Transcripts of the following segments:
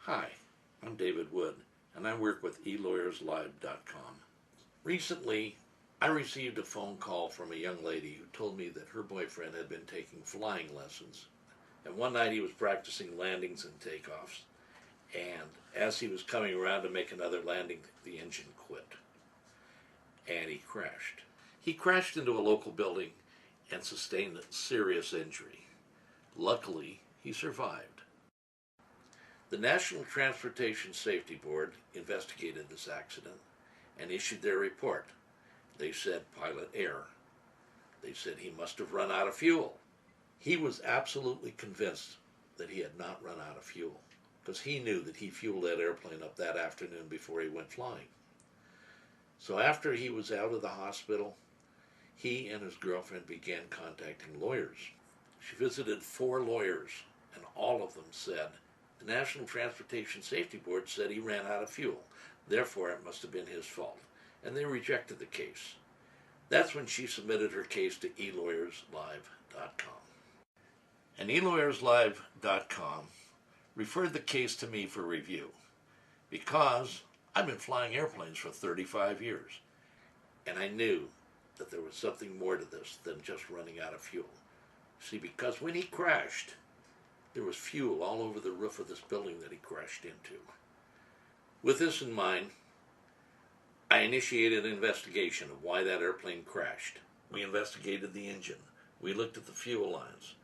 Hi, I'm David Wood, and I work with eLawyersLive.com. Recently, I received a phone call from a young lady who told me that her boyfriend had been taking flying lessons, and one night he was practicing landings and takeoffs, and as he was coming around to make another landing, the engine quit, and he crashed. He crashed into a local building and sustained a serious injury. Luckily, he survived. The National Transportation Safety Board investigated this accident and issued their report. They said pilot error. They said he must have run out of fuel. He was absolutely convinced that he had not run out of fuel because he knew that he fueled that airplane up that afternoon before he went flying. So after he was out of the hospital, he and his girlfriend began contacting lawyers. She visited 4 lawyers, and all of them said, the National Transportation Safety Board said he ran out of fuel. Therefore, it must have been his fault. And they rejected the case. That's when she submitted her case to eLawyersLive.com. And eLawyersLive.com referred the case to me for review because I've been flying airplanes for 35 years. And I knew that there was something more to this than just running out of fuel. See, because when he crashed, there was fuel all over the roof of this building that he crashed into. With this in mind, I initiated an investigation of why that airplane crashed. We investigated the engine, we looked at the fuel lines,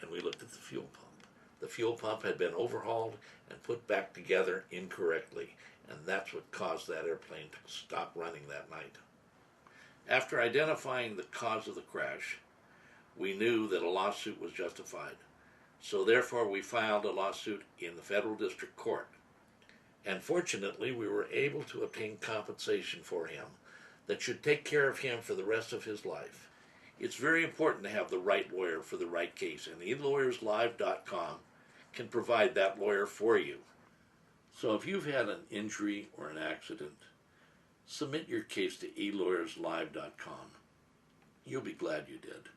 and we looked at the fuel pump. The fuel pump had been overhauled and put back together incorrectly, and that's what caused that airplane to stop running that night. After identifying the cause of the crash, we knew that a lawsuit was justified. So therefore we filed a lawsuit in the federal district court. And fortunately we were able to obtain compensation for him that should take care of him for the rest of his life. It's very important to have the right lawyer for the right case, and eLawyersLive.com can provide that lawyer for you. So if you've had an injury or an accident, submit your case to eLawyersLive.com. You'll be glad you did.